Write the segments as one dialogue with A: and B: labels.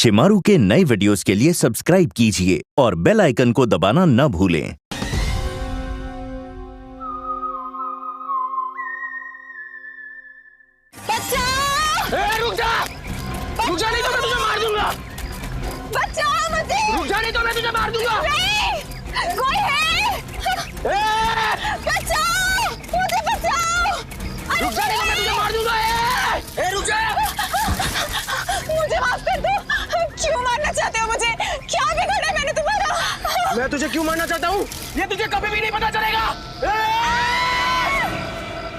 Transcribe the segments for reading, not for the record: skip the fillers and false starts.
A: शिमारू के नए वीडियोस के लिए सब्सक्राइब कीजिए और बेल आइकन को दबाना न भूलें।
B: रुक जा नहीं तो मैं तुझे मार दूंगा।
C: बचाओ मुझे।
B: रुक जा नहीं तो मैं तुझे मार दूंगा।
C: कोई है? बचाओ मुझे, बचाओ।
B: रुक जा नहीं तो मैं तुझे मार दूंगा। रुक जा।
C: मुझे माफ कर दो। क्यों मारना चाहते हो मुझे? क्या बिगाड़ा है मैंने तुम्हारा?
B: मैं तुझे क्यों मारना चाहता हूँ ये तुझे कभी भी नहीं पता चलेगा।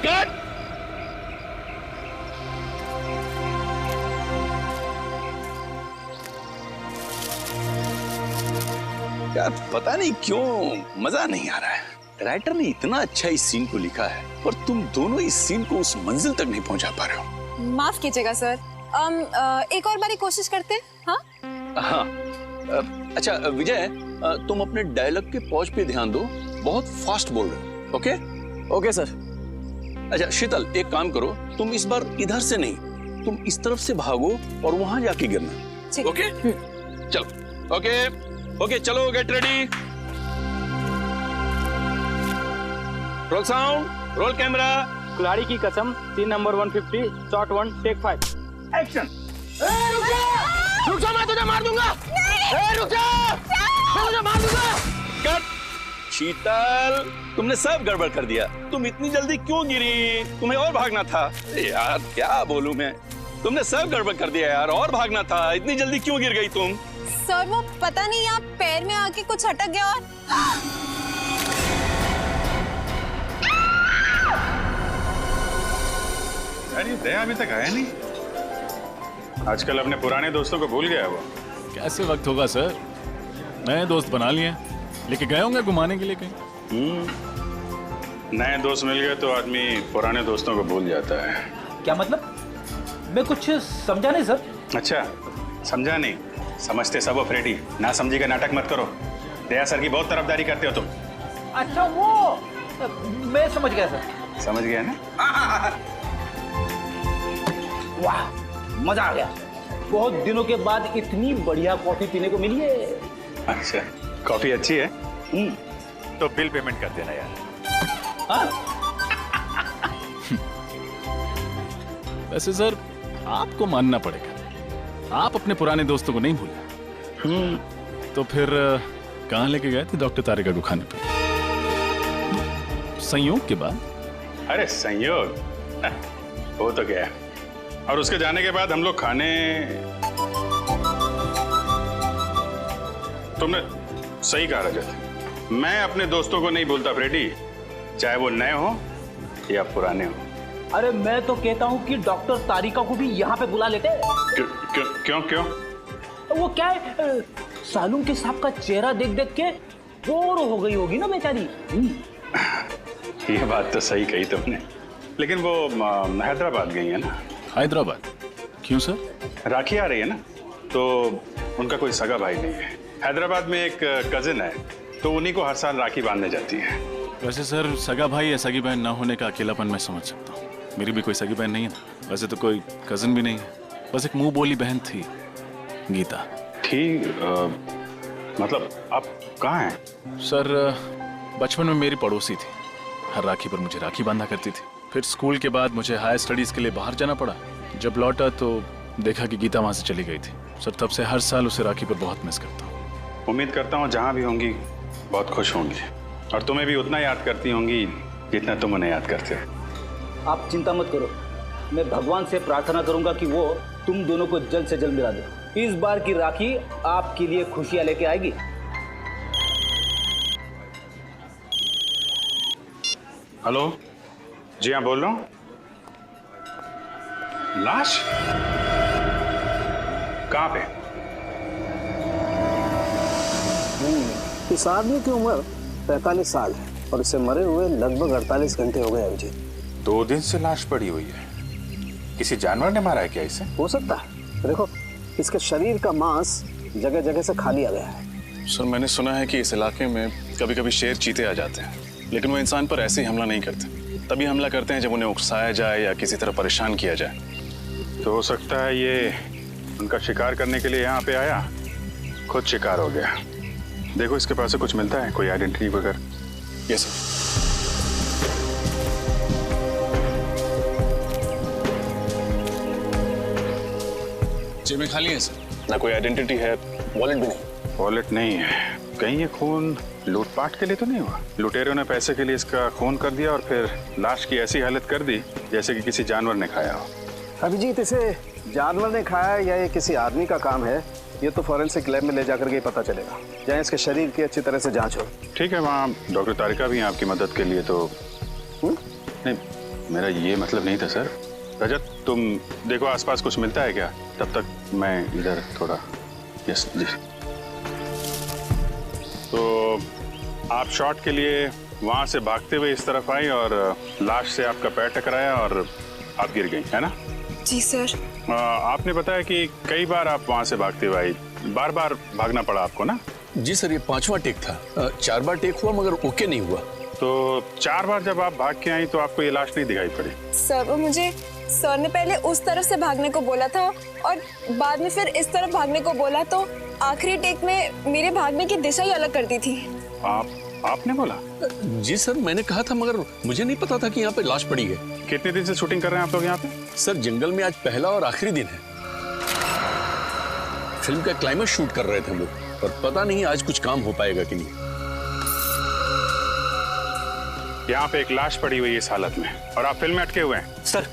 B: कट।
D: यार पता नहीं क्यों मजा नहीं आ रहा है। राइटर ने इतना अच्छा इस सीन को लिखा है पर तुम दोनों इस सीन को उस मंजिल तक नहीं पहुंचा पा रहे हो।
C: माफ कीजिएगा सर। एक और बारी कोशिश करते हैं। हाँ
D: अच्छा विजय, तुम अपने डायलॉग के पॉज पे ध्यान दो, बहुत फास्ट बोल रहे हो। Okay
B: okay sir.
D: अच्छा शीतल, एक काम करो, तुम इस बार इधर से नहीं, तुम इस तरफ से भागो और वहां जाके गिरना। ओके चलो। ओके चलो, get ready, roll sound, roll camera.
E: कुल्हाड़ी की कसम, scene number 150, shot 1, take 5, action.
B: रुक जा मैं तुझे मार दूंगा। रुक जा मैं तुझे मार दूंगा।
D: कट। शीतल, तुमने सब गड़बड़ कर दिया। तुम इतनी जल्दी क्यों गिरी? तुम्हें और भागना था। यार क्या बोलूं मैं, तुमने सब गड़बड़ कर दिया यार, और भागना था। इतनी जल्दी क्यों गिर गई तुम?
C: सर वो पता नहीं, आप पैर में आके कुछ अटक गया और
F: अरे दया अभी तक आया नहीं। आजकल अपने पुराने दोस्तों को भूल गया वो।
G: कैसे वक्त होगा सर, नए दोस्त बना लिए, लेके गए होंगे घुमाने के लिए कहीं।
F: नए दोस्त मिल गए तो आदमी पुराने दोस्तों को भूल जाता है।
E: क्या मतलब? मैं कुछ समझा नहीं सर।
F: अच्छा समझा नहीं, समझते सब हो फ्रेडी। ना समझी का नाटक मत करो। दया सर की बहुत तरफदारी करते हो तुम।
E: अच्छा वो मैं समझ गया सर।
F: समझ गया ना?
E: वाह मजा आ गया। बहुत दिनों के बाद इतनी बढ़िया कॉफी पीने को मिली है।
F: अच्छा कॉफी अच्छी है। तो बिल पेमेंट कर देना यार।
G: वैसे सर आपको मानना पड़ेगा, आप अपने पुराने दोस्तों को नहीं भूले। तो फिर कहाँ लेके गए थे डॉक्टर तारिका को खाने पे? संयोग के बाद?
F: अरे संयोग हो तो गया, और उसके जाने के बाद हम लोग खाने। तुमने सही कहा रजत, मैं अपने दोस्तों को नहीं भूलता फ्रेडी, चाहे वो नए हो या पुराने हो।
E: अरे मैं तो कहता हूँ कि डॉक्टर तारिका को भी यहाँ पे बुला लेते।
F: क्यों?
E: वो क्या है, सालूम के साहब का चेहरा देख देख के बोर हो गई होगी ना बेचारी।
F: ये बात तो सही कही तुमने, लेकिन वो हैदराबाद गई है ना।
G: हैदराबाद? क्यों सर?
F: राखी आ रही है ना, तो उनका कोई सगा भाई नहीं है। हैदराबाद में एक कजिन है, तो उन्हीं को हर साल राखी बांधने जाती है।
G: वैसे सर सगा भाई या सगी बहन ना होने का अकेलापन मैं समझ सकता हूँ। मेरी भी कोई सगी बहन नहीं है ना, वैसे तो कोई कजिन भी नहीं है, बस एक मुंह बोली बहन थी, गीता।
F: ठीक, मतलब आप कहाँ हैं?
G: सर बचपन में मेरी पड़ोसी थी, हर राखी पर मुझे राखी बांधा करती थी। फिर स्कूल के बाद मुझे हायर स्टडीज के लिए बाहर जाना पड़ा। जब लौटा तो देखा कि गीता वहां से चली गई थी। सर तब से हर साल उसे राखी पर बहुत मिस करता हूँ।
F: उम्मीद करता हूँ जहाँ भी होंगी बहुत खुश होंगी, और तुम्हें भी उतना याद करती होंगी जितना तुम उन्हें याद करते हो।
E: आप चिंता मत करो, मैं भगवान से प्रार्थना करूंगा कि वो तुम दोनों को जल्द से जल्द मिला दे। इस बार की राखी आपके लिए खुशियां लेके आएगी।
F: हेलो जी हाँ, बोल रहा हूँ। लाश कहाँ पे?
H: इस आदमी की उम्र 45 साल है और इसे मरे हुए लगभग 48 घंटे हो गए अभिजीत।
F: 2 दिन से लाश पड़ी हुई है। किसी जानवर ने मारा है क्या इसे?
H: हो सकता है, देखो इसके शरीर का मांस जगह जगह से खा लिया गया है।
G: सर मैंने सुना है कि इस इलाके में कभी कभी शेर चीते आ जाते हैं, लेकिन वो इंसान पर ऐसे ही हमला नहीं करते। तभी हमला करते हैं जब उन्हें उकसाया जाए या किसी तरह परेशान किया जाए।
F: तो हो सकता है ये उनका शिकार करने के लिए यहाँ पे आया, खुद शिकार हो गया। देखो इसके पास से कुछ मिलता है, कोई आइडेंटिटी वगैरह?
G: Yes sir. जेबें खाली हैं सर।
I: ना कोई आइडेंटिटी है, वॉलेट भी नहीं।
F: वॉलेट नहीं है। कहीं ये खून लूटपाट के लिए तो नहीं हुआ? लुटेरों ने पैसे के लिए इसका खून कर दिया और फिर लाश की ऐसी हालत कर दी जैसे कि किसी जानवर ने खाया हो।
H: अभिजीत, इसे जानवर ने खाया या ये किसी आदमी का काम है, ये तो फॉरेंसिक लैब में ले जाकर के पता चलेगा, जहाँ इसके शरीर की अच्छी तरह से जांच हो।
F: ठीक है, वहाँ डॉक्टर तारिका भी हैं आपकी मदद के लिए। तो नहीं, मेरा ये मतलब नहीं था सर। रजत, तुम देखो आसपास कुछ मिलता है क्या, तब तक मैं इधर थोड़ा। यस जी। तो आप शॉट के लिए वहाँ से भागते हुए इस तरफ आई और लाश से आपका पैर टकराया और आप गिर गई, है ना?
C: जी सर।
F: आपने बताया कि कई बार आप वहाँ से भागते हुए आई, बार बार भागना पड़ा आपको ना?
I: जी सर, ये 5वां टेक था। 4 बार टेक हुआ मगर ओके नहीं हुआ।
F: तो 4 बार जब आप भाग के आई तो आपको ये लाश नहीं दिखाई पड़ी?
C: सर, वो मुझे सर ने पहले उस तरफ से भागने को बोला था और बाद में फिर इस तरफ भागने को बोला, तो आखिरी टेक में मेरे भागने की दिशा ही अलग कर दी थी।
F: आपने बोला?
I: जी सर, मैंने कहा था मगर मुझे नहीं पता था कि यहाँ पे लाश पड़ी है।
F: कितने दिन से शूटिंग कर रहे हैं आप लोग यहाँ पे?
I: सर, जंगल में आज पहला और आखिरी दिन है। फिल्म का क्लाइमेक्स शूट कर रहे थे हम लोग, और पता नहीं आज कुछ काम हो पाएगा कि नहीं।
F: यहाँ पे एक लाश पड़ी हुई है इस हालत में और आप फिल्म में अटके हुए हैं।
E: सर,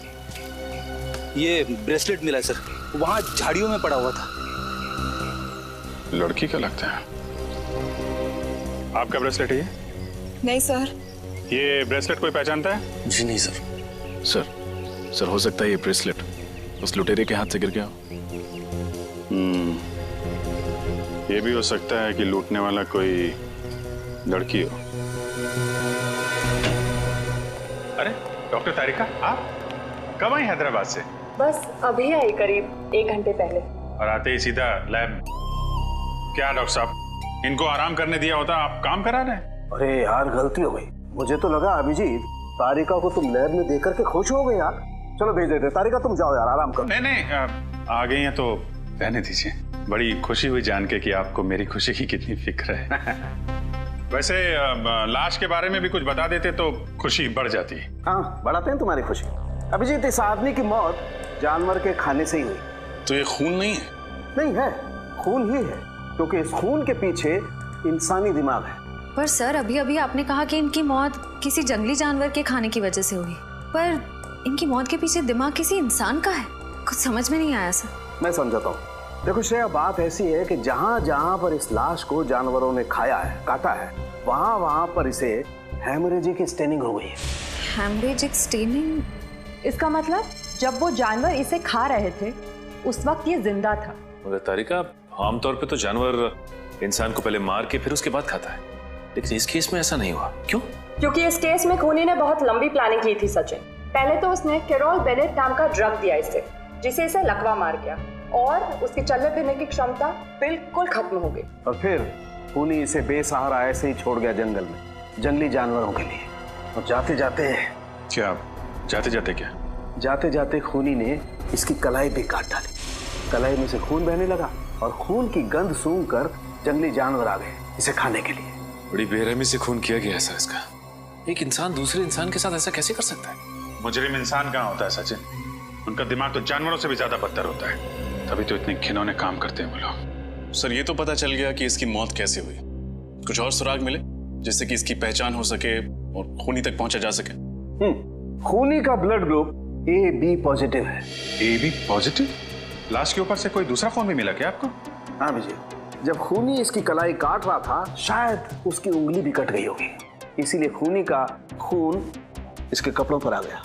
E: ये ब्रेसलेट मिला है सर, वहाँ झाड़ियों में पड़ा हुआ था।
F: लड़की का लगता है। आपका ब्रेसलेट है ये?
C: नहीं सर।
F: ये ब्रेसलेट कोई पहचानता है?
I: जी नहीं सर।
G: सर हो सकता है ये ब्रेसलेट उस लुटेरे के हाथ से गिर गया हो।
F: ये भी हो सकता है कि लूटने वाला कोई लड़की हो। अरे डॉक्टर तारिका, आप कब आई हैदराबाद से?
J: बस अभी आई, करीब 1 घंटे पहले।
F: और आते ही सीधा लैब? क्या डॉक्टर साहब, इनको आराम करने दिया होता, आप काम करा रहे हैं?
H: अरे यार, गलती हो गई। मुझे तो लगा अभिजीत तारिका को तुम लैब में देख करके खुश हो गए यार। चलो भेज देते। तारिका तुम जाओ यार, आराम करो।
F: नहीं, आ गई हैं तो रहने दीजिए। बड़ी खुशी हुई जान के कि आपको मेरी खुशी की कितनी फिक्र है। वैसे लाश के बारे में भी कुछ बता देते तो खुशी बढ़ जाती है।
H: हाँ, बढ़ाते हैं तुम्हारी खुशी। अभिजीत, इस आदमी की मौत जानवर के खाने से ही हुई।
I: तो ये खून नहीं है?
H: नहीं है, खून ही है, क्योंकि इस खून के पीछे इंसानी दिमाग है।
K: पर सर, अभी अभी आपने कहा कि इनकी मौत किसी जंगली जानवर के खाने की वजह से हुई, पर इनकी मौत के पीछे दिमाग किसी इंसान का है। कुछ समझ में नहीं आया सर।
H: मैं समझाता हूँ। देखो श्रेया, बात ऐसी है कि जहाँ जहाँ पर इस लाश को जानवरों ने खाया है, काटा है, वहाँ वहाँ पर इसे हेमरेजिक स्टेनिंग हो गई है।
K: Haemorrhagic staining?
J: इसका मतलब जब वो जानवर इसे खा रहे थे उस वक्त ये जिंदा था।
L: मगर तारिका, आमतौर पे तो जानवर इंसान को पहले मार के फिर उसके बाद खाता है, लेकिन इस केस में ऐसा नहीं हुआ। क्यों?
J: क्योंकि इस केस में खूनी ने बहुत लंबी प्लानिंग की थी सचिन। पहले तो उसने कैरोल बेनेट नाम का ड्रग दिया इसे, जिसे इसे लकवा मार गया और उसकी चलने फिरने की क्षमता बिल्कुल खत्म हो गई।
H: और फिर खूनी इसे बेसहारा ऐसे ही छोड़ गया जंगल में, जंगली जानवरों के लिए। और जाते जाते खूनी ने इसकी कलाई भी काट डाली। कलाई में से खून बहने लगा और खून की गंध सूंघकर जंगली जानवर आ गए इसे खाने के लिए।
L: बड़ी बेरहमी से खून किया गया ऐसा इसका। एक इंसान दूसरे इंसान के साथ ऐसा कैसे कर सकता है?
F: मुजरिम इंसान कहाँ होता है सचिन? उनका दिमाग तो जानवरों से भी ज्यादा बदतर होता है, तभी तो इतने घिनौने काम करते हैं वो लोग।
G: सर, ये तो पता चल गया कि इसकी मौत कैसे हुई। कुछ और सुराग मिले जिससे कि इसकी पहचान हो सके और खूनी तक पहुंचा जा सके?
H: खूनी का ब्लड ग्रुप AB पॉजिटिव है।
F: AB positive? लाश के ऊपर से कोई दूसरा खून भी मिला क्या आपको?
H: हाँ विजय, जब खूनी इसकी कलाई काट रहा था शायद उसकी उंगली भी कट गई होगी, इसीलिए खूनी का खून इसके कपड़ों पर आ गया।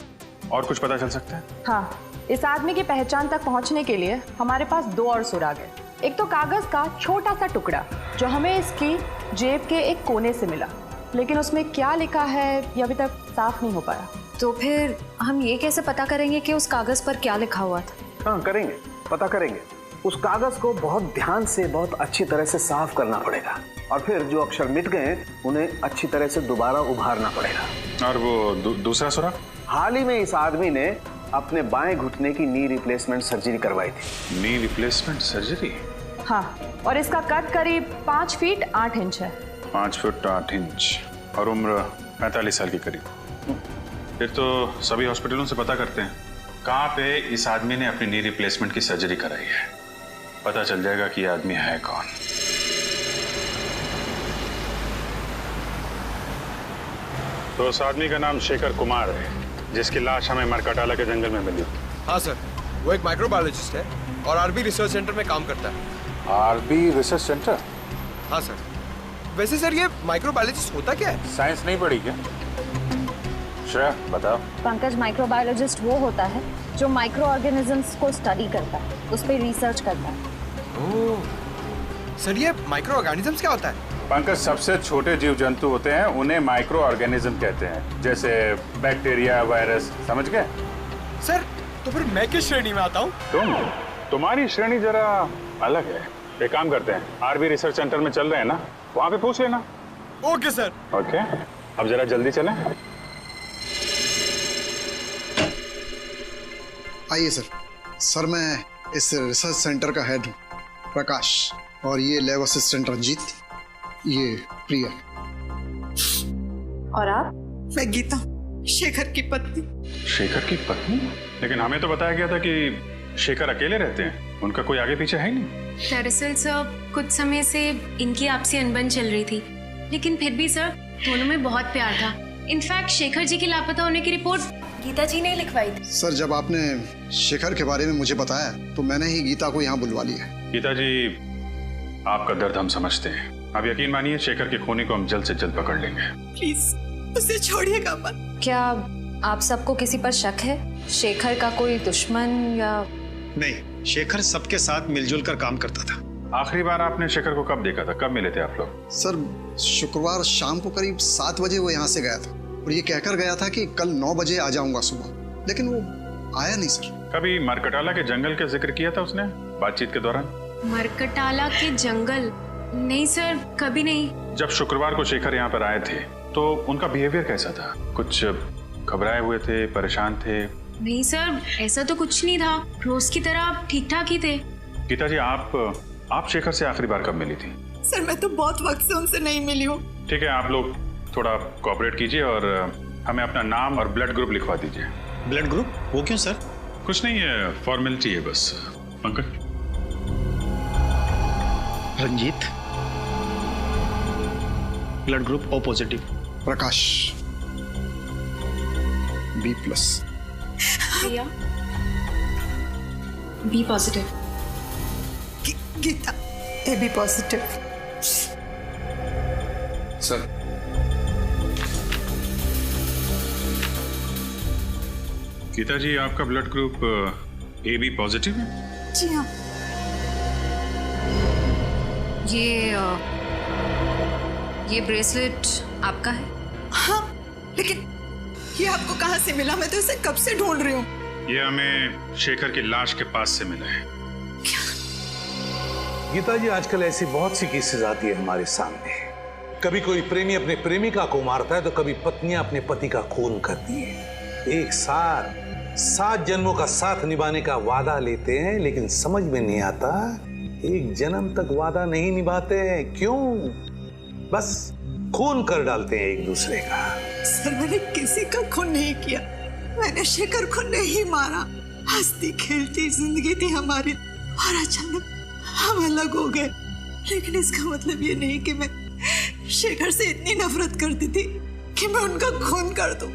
F: और कुछ पता चल सकता है?
J: हाँ, इस आदमी की पहचान तक पहुंचने के लिए हमारे पास 2 और सुराग है। एक तो कागज का छोटा सा टुकड़ा जो हमें इसकी जेब के एक कोने से मिला, लेकिन उसमें क्या लिखा है ये अभी तक साफ नहीं हो पाया।
K: तो फिर हम ये कैसे पता करेंगे कि उस कागज पर क्या लिखा हुआ था?
H: हाँ, करेंगे, पता करेंगे। उस कागज को बहुत ध्यान से, बहुत अच्छी तरह से साफ करना पड़ेगा और फिर जो अक्षर मिट गए उन्हें अच्छी तरह से दोबारा उभारना पड़ेगा।
F: और वो दूसरा सुराग?
H: हाल ही में इस आदमी ने अपने बाएं घुटने की नी रिप्लेसमेंट सर्जरी करवाई थी।
F: Knee replacement surgery?
J: हाँ, और इसका कद करीब 5 फीट 8 इंच है।
F: 5 फुट 8 इंच और उम्र 45 साल के करीब। फिर तो सभी हॉस्पिटलों से पता करते हैं कहाँ पे इस आदमी ने अपनी नी रिप्लेसमेंट की सर्जरी कराई है। पता चल जाएगा कि ये आदमी है कौन। तो उस आदमी का नाम शेखर कुमार है, जिसकी लाश हमें मरकटाला के जंगल में मिली।
B: हाँ सर, वो एक माइक्रोबायोलॉजिस्ट है और आरबी रिसर्च सेंटर में काम करता है।
F: RB research centre?
B: हाँ सर। वैसे सर ये माइक्रोबायोलॉजिस्ट होता क्या है?
F: साइंस नहीं पढ़ी क्या? श्रेया बताओ।
K: पंकज, माइक्रोबायोलॉजिस्ट वो होता है जो माइक्रो ऑर्गेनिजम्स को स्टडी करता है, उस पर रिसर्च करता है।
B: ओह, सर ये माइक्रो ऑर्गेनिजम्स क्या होता है?
F: पंकज, सबसे छोटे जीव जंतु होते हैं, उन्हें माइक्रो ऑर्गेनिज्म कहते हैं, जैसे बैक्टीरिया, वायरस। समझ गए?
B: सर तो फिर मैं किस श्रेणी में आता हूँ?
F: तुम्हारी श्रेणी जरा अलग है। एक काम करते हैं, आरबी रिसर्च सेंटर में चल रहे हैं ना, वहाँ पे पूछ लेना।
B: Okay sir.
F: ओके, अब जरा जल्दी चलें।
M: आइए सर। सर मैं इस रिसर्च सेंटर का हेड हूँ, प्रकाश, और ये लैब असिस्टेंट रंजीत, ये प्रिया।
K: और आप?
N: मैं गीता, शेखर की पत्नी।
F: शेखर की पत्नी? लेकिन हमें तो बताया गया था कि शेखर अकेले रहते हैं, उनका कोई आगे पीछे है ही नहीं।
O: दरअसल सर कुछ समय से इनकी आपसी अनबन चल रही थी, लेकिन फिर भी सर दोनों में बहुत प्यार था। इनफैक्ट शेखर जी के लापता होने की रिपोर्ट गीता जी ने लिखवाई थी।
M: सर जब आपने शेखर के बारे में मुझे बताया तो मैंने ही गीता को यहाँ बुलवा लिया।
F: गीता जी, आपका दर्द हम समझते हैं। आप यकीन मानिए, शेखर के खूनी को हम जल्द से जल्द पकड़ लेंगे।
N: प्लीज उसे छोड़िएगा मत।
K: क्या आप सबको किसी पर शक है? शेखर का कोई दुश्मन या?
M: नहीं, शेखर सबके साथ मिलजुल कर काम करता था।
F: आखिरी बार आपने शेखर को कब देखा था? कब मिले थे आप लोग?
M: सर शुक्रवार शाम को करीब 7 बजे वो यहाँ से गया था और ये कहकर गया था कि कल 9 बजे आ जाऊंगा सुबह, लेकिन वो आया नहीं सर।
F: कभी मरकटाला के जंगल का जिक्र किया था उसने बातचीत के दौरान?
O: मरकटाला के जंगल? नहीं सर, कभी नहीं।
F: जब शुक्रवार को शेखर यहाँ पर आए थे तो उनका बिहेवियर कैसा था? कुछ घबराए हुए थे, परेशान थे?
O: नहीं सर, ऐसा तो कुछ नहीं था, रोज की तरह ठीक ठाक ही थे।
F: गीता जी, आप शेखर से आखिरी बार कब मिली थी?
N: सर मैं तो बहुत वक्त से उनसे नहीं मिली हूँ।
F: ठीक है, आप लोग थोड़ा कोऑपरेट कीजिए और हमें अपना नाम और ब्लड ग्रुप लिखवा दीजिए।
M: Blood group? वो क्यों सर?
F: कुछ नहीं है, फॉर्मेलिटी है बस। Pankaj.
M: Ranjit, blood group O positive. Prakash, B+।
O: Priya, B positive.
N: Geeta, AB positive.
M: Sir
F: Geeta ji, आपका ब्लड ग्रुप AB पॉजिटिव है?
N: जी हाँ।
K: ये ब्रेसलेट आपका है?
N: हाँ, लेकिन ये आपको कहाँ से मिला? मैं तो इसे कब से ढूंढ रही हूँ।
F: ये हमें शेखर की लाश के पास से मिला है।
P: गीता जी, आजकल ऐसी बहुत सी केसेस आती है हमारे सामने। कभी कोई प्रेमी अपने प्रेमिका को मारता है तो कभी पत्नियां अपने पति का खून करती है। एक साथ 7 जन्मों का साथ निभाने का वादा लेते हैं, लेकिन समझ में नहीं आता एक जन्म तक वादा नहीं निभाते हैं। क्यों? बस खून कर डालते हैं एक दूसरे का।
N: सर मैंने किसी का खून नहीं किया, मैंने शेखर को नहीं मारा। हंसती खेलती जिंदगी थी हमारी और अचानक हम अलग हो गए। लेकिन इसका मतलब ये नहीं कि मैं शेखर से इतनी नफरत करती थी कि मैं उनका खून कर दूं।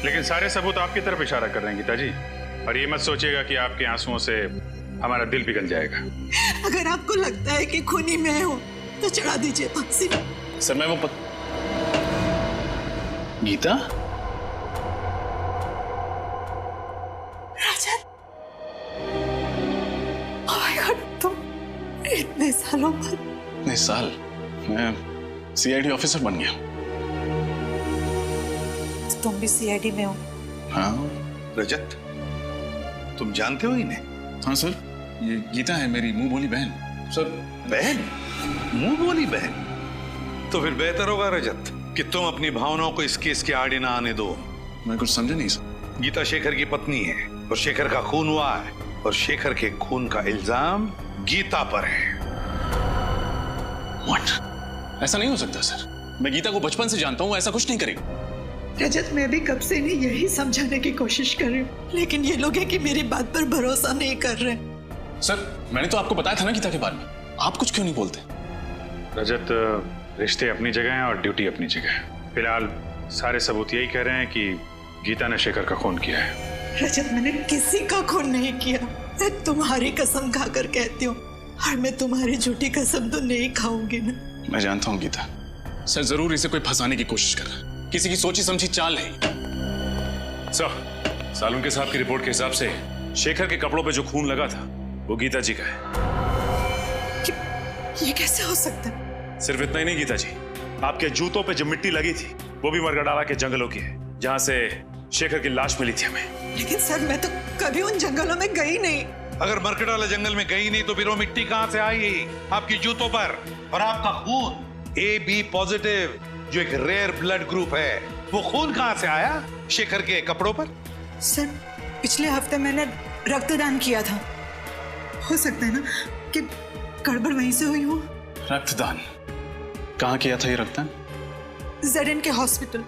F: लेकिन सारे सबूत आपकी तरफ इशारा कर रहे हैं गीता जी, और ये मत सोचिएगा कि आपके आंसुओं से हमारा दिल पिघल जाएगा।
N: अगर आपको लगता है कि खूनी मैं हूं तो चढ़ा दीजिए फांसी।
G: सर मैं वो गीता?
N: राजन, ओह माय गॉड, तुम इतने सालों बाद?
G: इतने साल? मैं CID ऑफिसर बन गया।
N: तुम भी CID में हो?
G: हाँ।
P: रजत, तुम जानते हो इन्हें?
G: हाँ सर, ये गीता है मेरी मुंह बोली बहन। सर
P: बहन? मुंह बोली बहन? तो फिर बेहतर होगा रजत कि तुम अपनी भावनाओं को इस केस के आड़े ना आने दो।
G: मैं कुछ समझा नहीं सर।
P: गीता शेखर की पत्नी है और शेखर का खून हुआ है और शेखर के खून का इल्जाम गीता पर है।
G: What? ऐसा नहीं हो सकता सर। मैं गीता को बचपन से जानता हूँ, ऐसा कुछ नहीं करेगी।
N: रजत, मैं भी कब से इन्हें यही समझाने की कोशिश कर रही हूँ, लेकिन ये लोग हैं कि मेरी बात पर भरोसा नहीं कर रहे।
G: सर मैंने तो आपको बताया था ना गीता के बारे में, आप कुछ क्यों नहीं बोलते?
F: रजत, रिश्ते अपनी जगह हैं और ड्यूटी अपनी जगह है। फिलहाल सारे सबूत यही कह रहे हैं कि गीता ने शेखर का खून किया है।
N: रजत, मैंने किसी का खून नहीं किया। मैं तुम्हारी कसम खाकर कहती हूँ, और मैं तुम्हारी झूठी कसम तो नहीं खाऊंगी ना।
G: मैं जानता हूँ गीता, सर जरूर इसे कोई फंसाने की कोशिश कर रहा है, किसी की सोची समझी चाल है।
L: सर, सालुंके साहब की रिपोर्ट के हिसाब से शेखर के कपड़ों पे जो खून लगा था वो गीता जी का है।
N: ये कैसे हो सकता है?
L: सिर्फ इतना ही नहीं गीता जी, आपके जूतों पे जो मिट्टी लगी थी वो भी मरगडाला के जंगलों की है, जहां से शेखर की लाश मिली थी हमें।
N: लेकिन सर, मैं तो कभी उन जंगलों में गई नहीं।
P: अगर मरकडाला जंगल में गई नहीं तो फिर वो मिट्टी कहां से आई आपकी जूतों पर? और आपका खून AB पॉजिटिव, जो एक रेयर ब्लड ग्रुप है, वो खून कहां से आया शेखर के कपड़ों पर?
N: सर, पिछले हफ्ते मैंने रक्तदान किया था। हो सकता है ना कि गड़बड़ वहीं से हुई हो।
G: रक्तदान? कहाँ किया था ये रक्तदान?
N: ZN के हॉस्पिटल।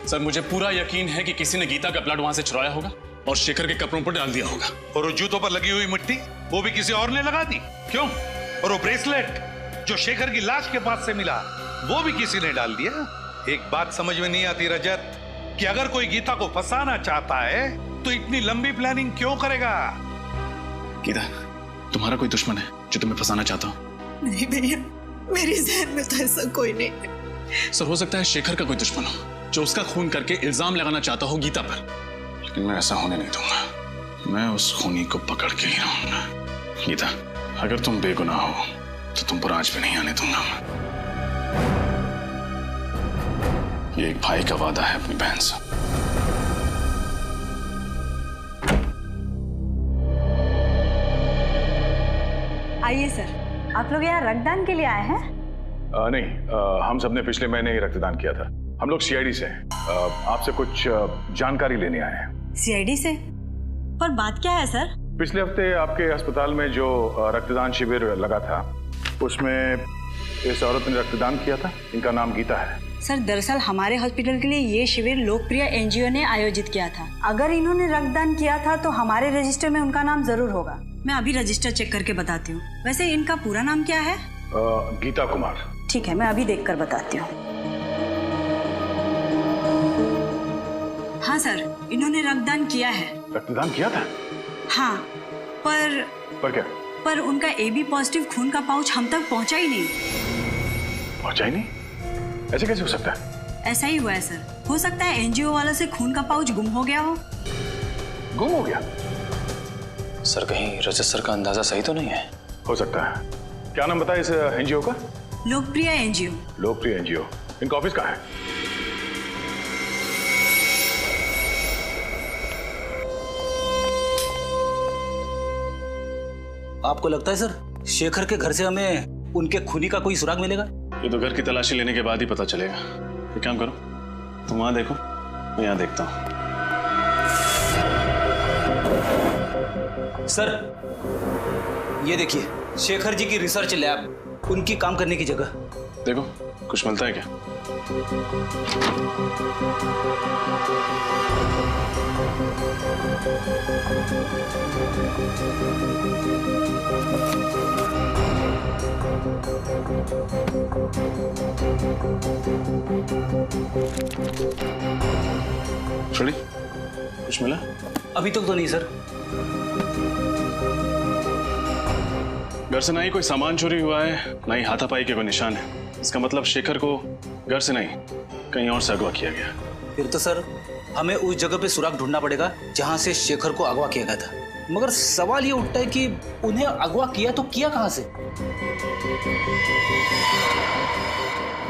G: सर मुझे पूरा यकीन है कि किसी ने गीता का ब्लड वहां से चुराया होगा और शेखर के कपड़ों पर डाल दिया होगा।
P: और वो जूतों पर लगी हुई मिट्टी वो भी किसी और ने लगा दी? क्यों? और वो ब्रेसलेट जो शेखर की लाश के पास से मिला वो भी किसी ने डाल दिया? एक बात समझ में नहीं आती रजत, कि अगर कोई गीता को फंसाना चाहता है तो इतनी लंबी प्लानिंग क्यों करेगा?
G: गीता, तुम्हारा कोई दुश्मन है जो तुम्हें फंसाना चाहता हो?
N: नहीं भैया, मेरी जहन में तो ऐसा कोई नहीं है।
G: सर हो सकता है शेखर का कोई दुश्मन हो जो उसका खून करके इल्जाम लगाना चाहता हो गीता पर, लेकिन मैं ऐसा होने नहीं दूंगा। मैं उस खूनी को पकड़ के ही रहूंगा। गीता, अगर तुम बेगुनाह हो तो तुम पर आज भी नहीं आने दूंगा। ये एक भाई का वादा है अपनी बहन से।
Q: आइए सर, आप लोग यहाँ रक्तदान के लिए आए हैं?
F: नहीं, हम सबने पिछले महीने ही रक्तदान किया था। हम लोग CID से हैं। आपसे कुछ जानकारी लेने आए हैं।
Q: CID से? पर बात क्या है सर?
F: पिछले हफ्ते आपके अस्पताल में जो रक्तदान शिविर लगा था उसमें इस औरत ने रक्तदान किया था। इनका नाम गीता है।
Q: सर दरअसल हमारे हॉस्पिटल के लिए ये शिविर लोकप्रिय NGO ने आयोजित किया था। अगर इन्होंने रक्तदान किया था तो हमारे रजिस्टर में उनका नाम जरूर होगा। मैं अभी रजिस्टर चेक करके बताती हूँ। वैसे इनका पूरा नाम क्या है?
F: गीता कुमार।
Q: ठीक है, मैं अभी देखकर बताती हूँ। हाँ सर, इन्होंने रक्तदान किया है।
F: रक्तदान किया था?
Q: हाँ, पर
F: क्या?
Q: पर उनका AB पॉजिटिव खून का पाउच हम तक पहुंचा ही नहीं।
F: पहुंचा ही नहीं? ऐसे कैसे हो सकता है?
Q: ऐसा ही हुआ है सर। हो सकता है NGO वालों से खून का पाउच गुम हो गया हो।
F: गुम हो गया?
G: सर कहीं रजत सर का अंदाजा सही तो नहीं है?
F: हो सकता है। क्या नाम बताया इस NGO का?
Q: लोकप्रिय NGO।
F: लोकप्रिय NGO। इनका ऑफिस कहाँ है?
E: आपको लगता है सर शेखर के घर से हमें उनके खूनी का कोई सुराग मिलेगा?
G: ये तो घर की तलाशी लेने के बाद ही पता चलेगा। एक काम करो, तुम वहां देखो, मैं यहाँ देखता हूँ।
E: सर ये देखिए, शेखर जी की रिसर्च लैब, उनकी काम करने की जगह।
G: देखो कुछ मिलता है क्या? छोड़ी, कुछ मिला?
E: अभी तक तो नहीं सर।
G: घर से ना ही कोई सामान चोरी हुआ है, ना ही हाथापाई के कोई निशान है। इसका मतलब शेखर को घर से नहीं कहीं और से अगवा किया गया।
E: फिर तो सर हमें उस जगह पे सुराग ढूंढना पड़ेगा जहां से शेखर को अगवा किया गया था। मगर सवाल ये उठता है कि उन्हें अगवा किया तो किया कहां से?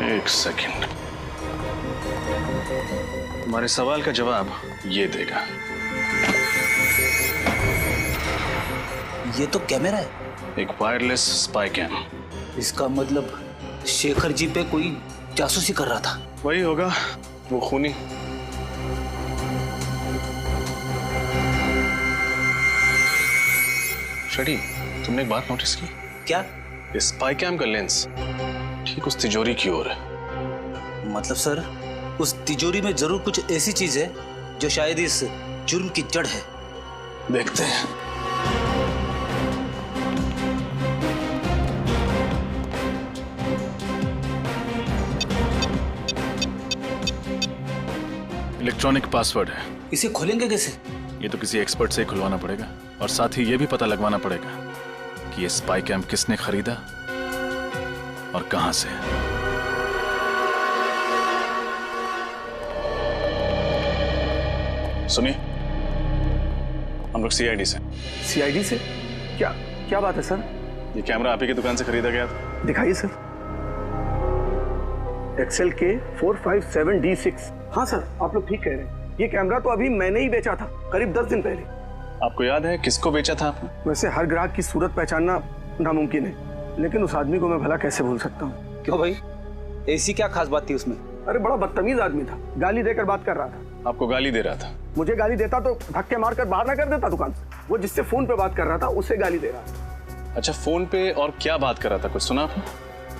G: एक सेकंड, तुम्हारे सवाल का जवाब ये देगा।
E: ये तो कैमरा है।
G: एक वायरलेस स्पाई कैम।
E: इसका मतलब शेखर जी पे कोई जासूसी कर रहा था।
G: वही होगा, वो खूनी। फ्रेडी, तुमने एक बात नोटिस की?
E: क्या?
G: इस स्पाई कैम का लेंस ठीक उस तिजोरी की ओर है।
E: मतलब सर, उस तिजोरी में जरूर कुछ ऐसी चीज है जो शायद इस जुर्म की जड़ है।
G: देखते हैं। इलेक्ट्रॉनिक पासवर्ड है।
E: इसे खोलेंगे कैसे?
G: ये तो किसी एक्सपर्ट से खुलवाना पड़ेगा और साथ ही ये भी पता लगवाना पड़ेगा कि ये स्पाई कैम किसने खरीदा और कहां से। सुनिए, हम लोग सीआईडी से।
H: सीआईडी से? क्या क्या बात है सर?
G: ये कैमरा आप ही की दुकान से खरीदा गया था।
H: दिखाइए सर। एक्सेल के 457D6। हाँ सर, आप लोग ठीक कह रहे हैं। ये कैमरा तो अभी मैंने ही बेचा था, करीब 10 दिन पहले।
G: आपको याद है किसको बेचा था आपने?
H: वैसे हर ग्राहक की सूरत पहचानना नामुमकिन है, लेकिन उस आदमी को मैं भला कैसे भूल सकता हूँ।
E: क्यों भाई, ऐसी क्या खास बात थी उसमें?
H: अरे बड़ा बदतमीज आदमी था, गाली देकर बात कर रहा था।
G: आपको गाली दे रहा था?
H: मुझे गाली देता तो धक्के मारकर बाहर ना कर देता दुकान से। वो जिससे फोन पे बात कर रहा था उससे गाली दे रहा था।
G: अच्छा, फोन पे और क्या बात कर रहा था, कुछ सुना आपने?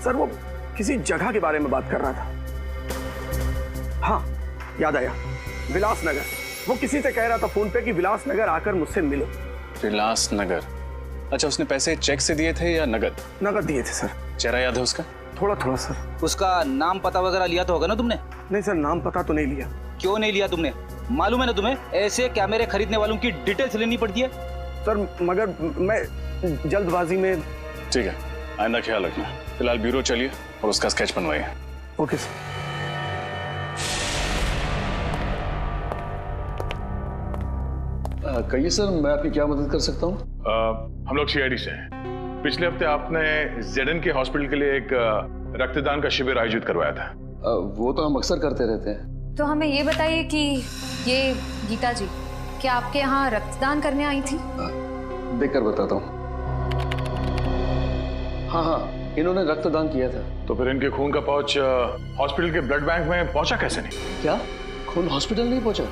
H: सर वो किसी जगह के बारे में बात कर रहा था। हाँ याद आया, विलासनगर। वो किसी से कह रहा था फोन पे कि विलासनगर आकर मुझसे मिलो।
G: विलासनगर? अच्छा, उसने पैसे चेक से दिए थे या नगद?
H: नगद दिए थे सर।
G: चेहरा याद है उसका?
H: थोड़ा थोड़ा सर।
E: उसका नाम पता वगैरह लिया तो होगा ना तुमने?
H: नहीं सर, नाम पता तो नहीं लिया।
E: क्यों नहीं लिया तुमने? मालूम है ना तुम्हें, ऐसे कैमरे खरीदने वालों की डिटेल्स लेनी पड़ती है।
H: सर मगर मैं जल्दबाजी में।
G: ठीक है, आइंदा ख्याल रखना। फिलहाल ब्यूरो चलिए और उसका स्केच बनवाइए।
H: Okay sir.
R: कहिए सर, मैं आपकी क्या मदद कर सकता हूँ?
L: हम लोग सीआईडी से हैं। पिछले हफ्ते आपने जेडन के हॉस्पिटल के लिए एक रक्तदान का शिविर आयोजित करवाया था।
R: वो तो हम अक्सर करते रहते हैं।
K: तो हमें ये बताइए कि ये गीता जी क्या आपके यहाँ रक्तदान करने आई थी?
R: देखकर बताता हूँ। हाँ हाँ, इन्होंने रक्तदान किया था।
L: तो फिर इनके खून का पाउच हॉस्पिटल के ब्लड बैंक में पहुंचा कैसे नहीं?
R: क्या खून हॉस्पिटल नहीं पहुंचा?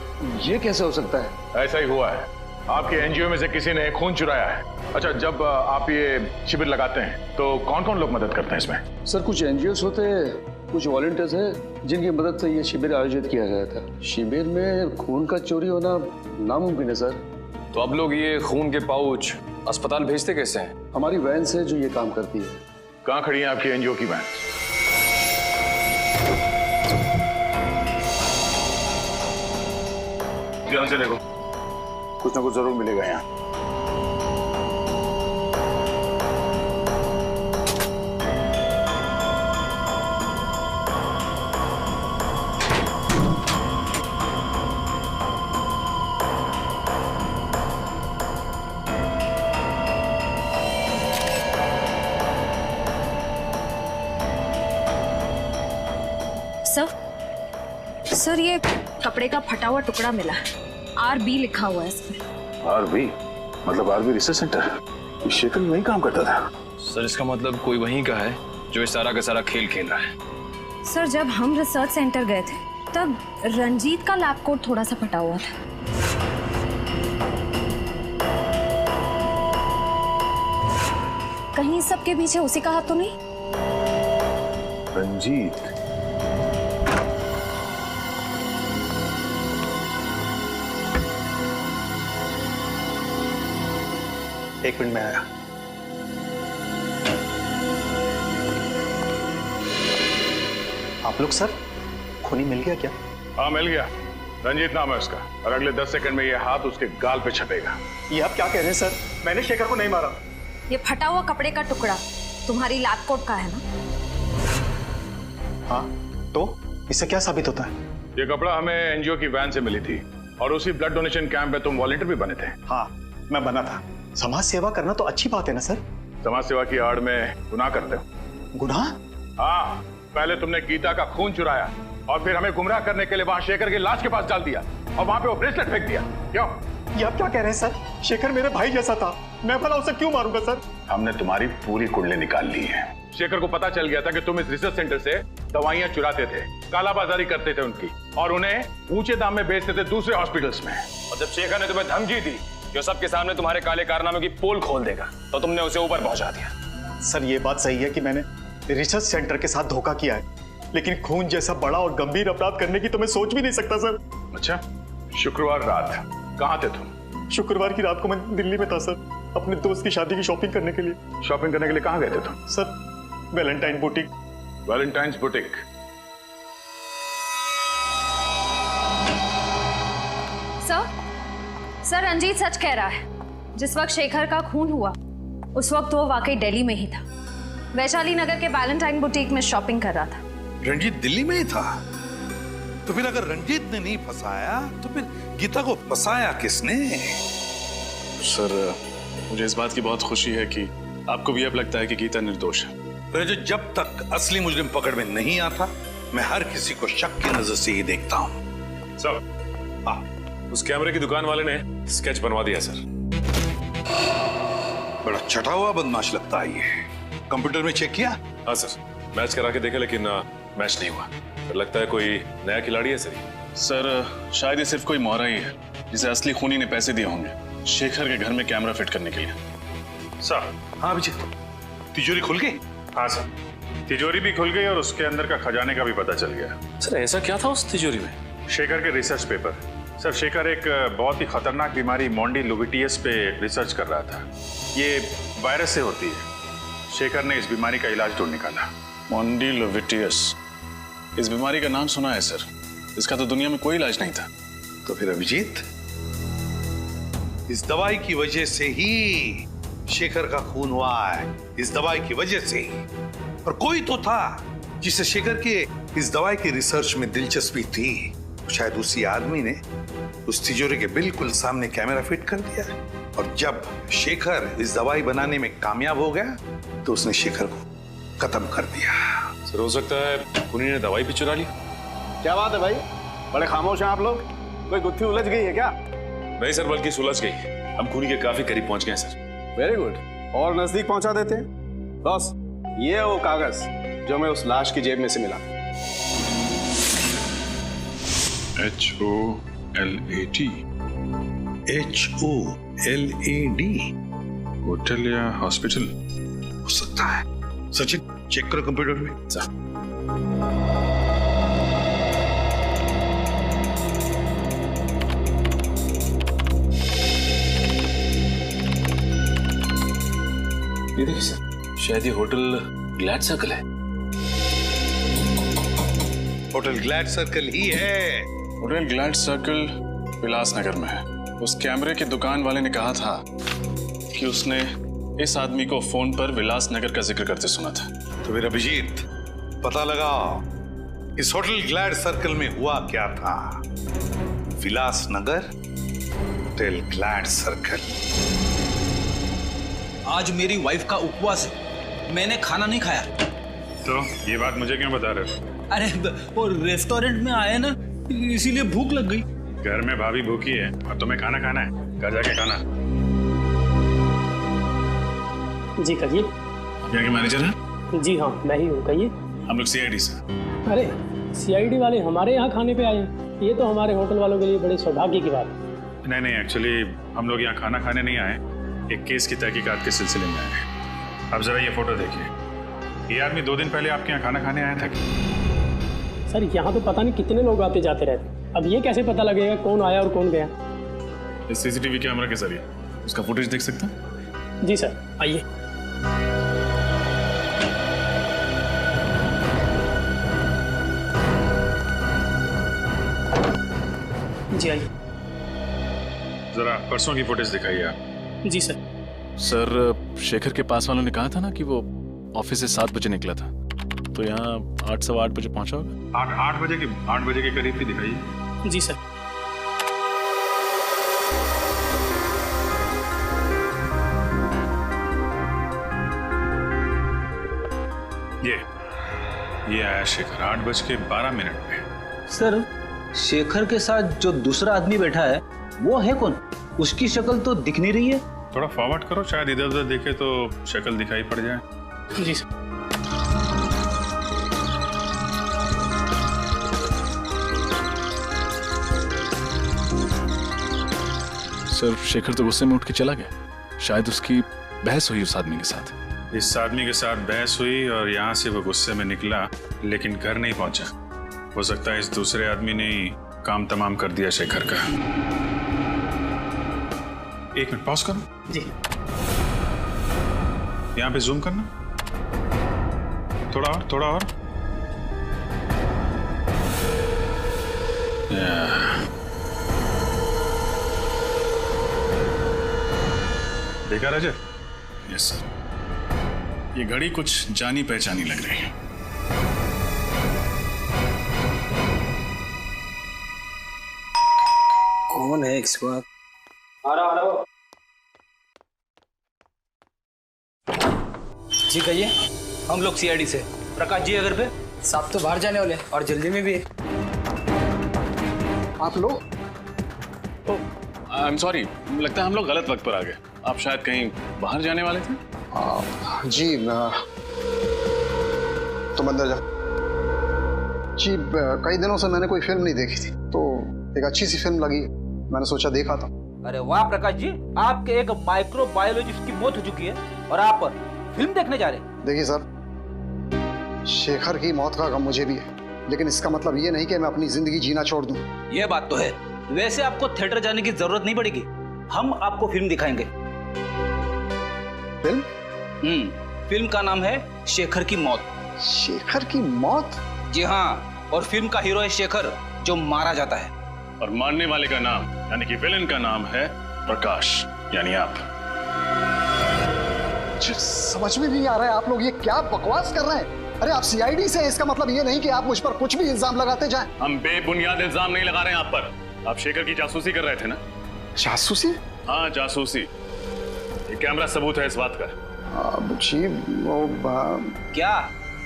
R: ये कैसे हो सकता है?
L: ऐसा ही हुआ है, आपके एनजीओ में से किसी ने खून चुराया है। अच्छा, जब आप ये शिविर लगाते हैं तो कौन कौन लोग मदद करते हैं इसमें?
R: सर कुछ एनजीओस होते हैं, कुछ वॉलंटियर्स हैं जिनकी मदद से ये शिविर आयोजित किया गया था। शिविर में खून का चोरी होना नामुमकिन है सर।
S: तो अब लोग ये खून के पाउच अस्पताल भेजते कैसे हैं?
R: हमारी वैन से जो ये काम करती है।
L: कहाँ खड़ी है आपकी एनजीओ की वैन? ध्यान से देखो, कुछ ना कुछ जरूर मिलेगा यहाँ।
K: सर ये कपड़े का फटा हुआ टुकड़ा मिला है, RB लिखा हुआ है इसमें।
F: RB मतलब RB रिसर्च सेंटर? शेखर वहीं काम करता था।
S: सर इसका मतलब कोई वहीं का है जो इस सारा का सारा खेल खेल रहा है।
K: सर जब हम रिसर्च सेंटर गए थे तब रंजीत का लैब कोट थोड़ा सा फटा हुआ था। कहीं सबके पीछे उसी का हाथ तो नहीं?
F: रंजीत?
H: एक मिनट में आया। आप लोग सर, खूनी मिल गया क्या?
L: हाँ मिल गया, रंजीत नाम है उसका, और अगले 10 सेकंड में ये हाथ उसके गाल पे छपेगा।
H: ये आप क्या कह रहे हैं सर? मैंने शेखर को नहीं मारा।
K: ये फटा हुआ कपड़े का टुकड़ा तुम्हारी लैब कोट का है ना?
H: हाँ, तो इससे क्या साबित होता है?
L: ये कपड़ा हमें एनजीओ की वैन से मिली थी और उसी ब्लड डोनेशन कैंप में तुम वॉलंटियर भी बने थे।
H: हाँ मैं बना था। समाज सेवा करना तो अच्छी बात है ना सर?
L: समाज सेवा की आड़ में गुनाह करते हो।
H: गुनाह?
L: हाँ, पहले तुमने गीता का खून चुराया और फिर हमें गुमराह करने के लिए वहां शेखर की लाश के पास डाल दिया और वहां पे वो ब्रेसलेट फेंक दिया। क्यों?
H: ये आप क्या कह रहे हैं सर? शेखर मेरे भाई जैसा था, मैं भला उसे क्यों मारूंगा सर?
L: हमने तुम्हारी पूरी कुंडली निकाल ली है। शेखर को पता चल गया था कि तुम इस रिसर्च सेंटर से दवाइयां चुराते थे, कालाबाजारी करते थे उनकी, और उन्हें ऊंचे दाम में बेचते थे दूसरे हॉस्पिटल्स में। और जब शेखर ने तुम्हें धमकी दी कि
S: जो सबके सामने तुम्हारे काले कारनामों की पोल खोल देगा, तो तुमने उसे ऊपर पहुंचा दिया।
T: सर ये बात सही है कि मैंने रिसर्च सेंटर के साथ धोखा किया है, लेकिन खून जैसा बड़ा और गंभीर अपराध करने की तो मैं सोच भी नहीं सकता सर।
F: अच्छा, शुक्रवार रात कहाँ थे तुम?
T: शुक्रवार की रात को मैं दिल्ली में था सर, अपने दोस्त की शादी की शॉपिंग करने के लिए।
F: शॉपिंग करने के लिए कहाँ गए थे तुम?
T: Sir Valentine boutique.
F: Valentine's boutique.
K: Sir Ranjit सच कह रहा है। जिस वक्त शेखर का खून हुआ उस वक्त वो वाकई दिल्ली में ही था, वैशाली नगर के वैलेंटाइन बुटीक में शॉपिंग कर रहा था।
P: रंजीत दिल्ली में ही था? तो फिर अगर रंजीत ने नहीं फंसाया तो फिर गीता को फंसाया किसने?
G: सर मुझे इस बात की बहुत खुशी है कि आपको भी अब लगता है कि गीता निर्दोष है।
P: तो जब तक असली मुजरिम पकड़ में नहीं आता, मैं हर किसी को शक की नजर से ही देखता हूँ।
L: सर, उस कैमरे की दुकान वाले ने स्केच बनवा दिया सर।
P: बड़ा चटा हुआ बदमाश लगता है ये। कंप्यूटर में चेक किया?
L: हाँ सर, मैच करा के देखे लेकिन मैच नहीं हुआ। फिर लगता है कोई नया खिलाड़ी है
G: सर शायद ये सिर्फ कोई मोहरा ही है जिसे असली खूनी ने पैसे दिए होंगे शेखर के घर में कैमरा फिट करने के लिए।
F: सर।
P: हाँ अभिजीत, तिजोरी खुल गई?
F: हाँ सर, तिजोरी भी खुल गई और उसके अंदर का खजाने का भी पता चल गया।
L: सर ऐसा क्या था उस तिजोरी में?
F: शेखर के रिसर्च पेपर। सर शेखर एक बहुत ही खतरनाक बीमारी मोंडिलोविटियस पे रिसर्च कर रहा था। ये वायरस से होती है। शेखर ने इस बीमारी का इलाज ढूंढ निकाला।
G: मोंडिलोविटियस, इस बीमारी का नाम सुना है सर, इसका तो दुनिया में कोई इलाज नहीं था।
P: तो फिर अभिजीत, इस दवाई की वजह से ही शेखर का खून हुआ है, इस दवाई की वजह से ही। और कोई तो था जिसे शेखर के इस दवाई की रिसर्च में दिलचस्पी थी। शायद उसी आदमी ने उस तिजोरी के बिल्कुल सामने कैमरा फिट कर दिया, और जब शेखर इस दवाई बनाने में कामयाब हो गया तो उसने शेखर को खत्म कर दिया।
L: सर हो सकता है खूनी ने दवाई भी चुरा ली।
T: क्या बात है भाई, बड़े खामोश हैं आप लोग। कोई गुत्थी उलझ गई है क्या?
L: नहीं सर, बल्कि सुलझ गई। हम खूनी के काफी करीब पहुंच गए सर।
T: वेरी गुड, और नजदीक पहुंचा देते हैं। बॉस, ये है वो कागज जो मैं उस लाश की जेब में से मिला।
F: HOLAD।
P: HOLAD?
F: होटल या हॉस्पिटल
P: हो सकता है। सचिन चेक करो कंप्यूटर में।
G: ये देखिए सर, शायद ये होटल ग्लैड सर्कल है।
P: होटल ग्लैड सर्कल ही है।
G: होटल ग्लैड सर्कल विलासनगर में है। उस कैमरे की दुकान वाले ने कहा था कि उसने इस आदमी को फोन पर विलासनगर का जिक्र करते सुना था।
P: तो फिर अभिजीत, पता लगाओ इस होटल ग्लैड सर्कल में हुआ क्या था। Vilasnagar, hotel glad circle.
E: आज मेरी वाइफ का उपवास है, मैंने खाना नहीं खाया।
F: तो ये बात मुझे क्यों बता रहे हो?
E: अरे वो रेस्टोरेंट में आए ना, इसीलिए भूख लग गई।
F: घर में भाभी भूखी है और तुम्हें खाना खाना है, घर जाके खाना।
U: जी कहिए।
G: आप यहाँ के मैनेजर हैं?
U: जी हाँ, मैं ही हूँ, कहिए।
G: हम लोग CID से।
U: अरे CID वाले हमारे यहाँ खाने पे आए हैं, ये तो हमारे होटल वालों के लिए बड़े सौभाग्य की बात है।
F: नहीं, एक्चुअली हम लोग यहाँ खाना खाने नहीं आए, एक केस की तहकीकात के सिलसिले में आए हैं। अब जरा ये फोटो देखिए। ये आदमी 2 दिन पहले आपके यहाँ खाना खाने आया था क्या?
U: सर यहाँ तो पता नहीं कितने लोग आते जाते रहते, अब ये कैसे पता लगेगा कौन आया और कौन गया?
G: इस CCTV कैमरा के जरिए उसका फुटेज देख सकते हैं?
U: जी सर, आइए। जी आइए।
F: जरा परसों की फुटेज दिखाइए आप।
U: जी सर।
G: सर शेखर के पास वालों ने कहा था ना कि वो ऑफिस से 7 बजे निकला था, तो यहाँ 8 सवा 8 बजे पहुंचा होगा।
F: 8 बजे के करीब भी दिखाइए।
U: जी सर।
F: ये आया शेखर 8:12 पे।
E: सर शेखर के साथ जो दूसरा आदमी बैठा है वो है कौन? उसकी शक्ल तो दिख नहीं रही है।
F: थोड़ा फॉरवर्ड करो, शायद इधर उधर देखे तो शक्ल दिखाई पड़ जाए।
U: जी सर।
G: सर शेखर तो गुस्से में उठ के चला गया। शायद उसकी बहस हुई उस आदमी के साथ।
F: इस आदमी के साथ बहस हुई और यहाँ से वो गुस्से में निकला, लेकिन घर नहीं पहुंचा। हो सकता है इस दूसरे आदमी ने ही काम तमाम कर दिया शेखर का। एक मिनट पॉज करो
T: जी।
F: यहाँ पे जूम करना, थोड़ा और, थोड़ा और। देखा रजत?
G: Yes sir. ये घड़ी कुछ जानी पहचानी लग रही है।
E: कौन है इस वक्त? आ रहा। जी कहिए। हम लोग सीआईडी से। प्रकाश जी अगर पे साहब तो बाहर जाने वाले और जल्दी में भी है।
M: आप लोग?
G: आई एम सॉरी, लगता है हम लोग गलत वक्त पर आ गए। आप शायद कहीं बाहर जाने वाले थे?
M: जी तुम अंदर जाओ। जी कई दिनों से मैंने कोई फिल्म नहीं देखी थी, तो एक अच्छी सी फिल्म लगी, मैंने सोचा देखा था।
E: अरे वाह प्रकाश जी, आपके एक माइक्रोबायोलॉजिस्ट की मौत हो चुकी है और आप फिल्म देखने जा रहे हैं।
M: देखिए सर, शेखर की मौत का गम मुझे भी है, लेकिन इसका मतलब ये नहीं कि मैं अपनी जिंदगी जीना छोड़ दूं।
E: ये बात तो है। वैसे आपको थिएटर जाने की जरूरत नहीं पड़ेगी, हम आपको फिल्म दिखाएंगे।
M: फिल्म?
E: फिल्म का नाम है शेखर की मौत।
M: शेखर की मौत?
E: जी हाँ, और फिल्म का हीरो है शेखर, जो मारा जाता है।
G: और मारने वाले का नाम यानी कि विलेन का नाम है प्रकाश, यानी आप।
M: समझ में नहीं आ रहा है, आप लोग ये क्या बकवास कर रहे हैं? अरे आप सीआईडी से हैं, इसका मतलब ये नहीं कि आप मुझ पर कुछ भी इल्जाम लगाते जाएं।
G: हम बेबुनियाद इल्जाम नहीं लगा रहे हैं आप पर। आप शेखर की जासूसी कर रहे थे ना?
M: जासूसी?
G: हाँ जासूसी। ये कैमरा सबूत है इस बात का।
M: जी वो
E: क्या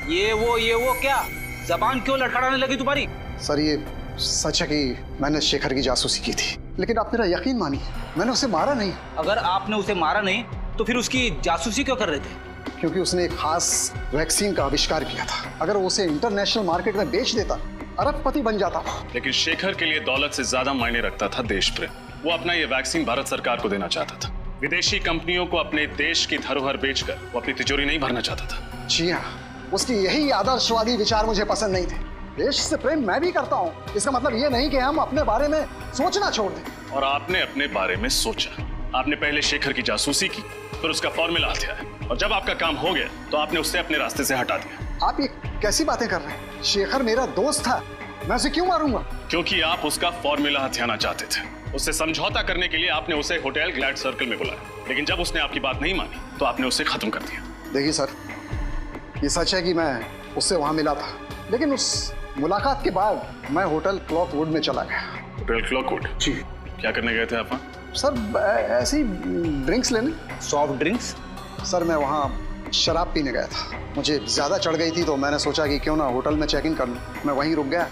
E: ये वो क्या जबान क्यों लड़खड़ाने लगी तुम्हारी?
M: सर ये सच है कि मैंने शेखर की जासूसी की थी, लेकिन आप मेरा यकीन मानिए, मैंने उसे मारा नहीं।
E: अगर आपने उसे मारा नहीं तो फिर उसकी जासूसी क्यों कर रहे थे?
M: क्योंकि उसने एक खास वैक्सीन का आविष्कार किया था। अगर वो उसे इंटरनेशनल मार्केट में बेच देता, अरबपति बन जाता।
G: लेकिन शेखर के लिए दौलत से ज्यादा मायने रखता था देश प्रेम। वो अपना ये वैक्सीन भारत सरकार को देना चाहता था। विदेशी कंपनियों को अपने देश की धरोहर बेचकर वो अपनी तिजोरी नहीं भरना चाहता था।
M: जी हाँ, उसकी यही आदर्शवादी विचार मुझे पसंद नहीं थे। देश से प्रेम मैं भी करता हूँ, इसका मतलब ये नहीं कि हम अपने बारे में सोचना छोड़ दें।
G: और आपने अपने बारे में सोचा। आपने पहले शेखर की जासूसी की, फिर उसका फॉर्मूला हथियाया, और जब आपका काम हो गया तो आपने उससे अपने रास्ते से हटा दिया।
M: आप ये कैसी बातें कर रहे हैं? शेखर मेरा दोस्त था, मैं उसे क्यों मारूंगा?
G: क्योंकि आप उसका फॉर्मूला हथियाना चाहते थे। उससे समझौता करने के लिए आपने उसे होटल ग्लैड सर्कल में बुलाया, लेकिन जब उसने आपकी बात नहीं मानी तो आपने उसे खत्म कर दिया।
M: देखिए सर, ये सच है कि मैं उससे वहां मिला था, लेकिन उस मुलाकात के बाद मैं होटल क्लॉकवुड में चला गया।
G: होटल क्लॉकवुड?
M: जी।
G: क्या करने गए थे आप वहाँ?
M: सर ऐसे ही ड्रिंक्स लेने।
E: Soft drinks?
M: सर मैं वहाँ शराब पीने गया था, मुझे ज्यादा चढ़ गई थी तो मैंने सोचा कि क्यों ना होटल में चेक इन कर लूं। मैं वहीं रुक गया,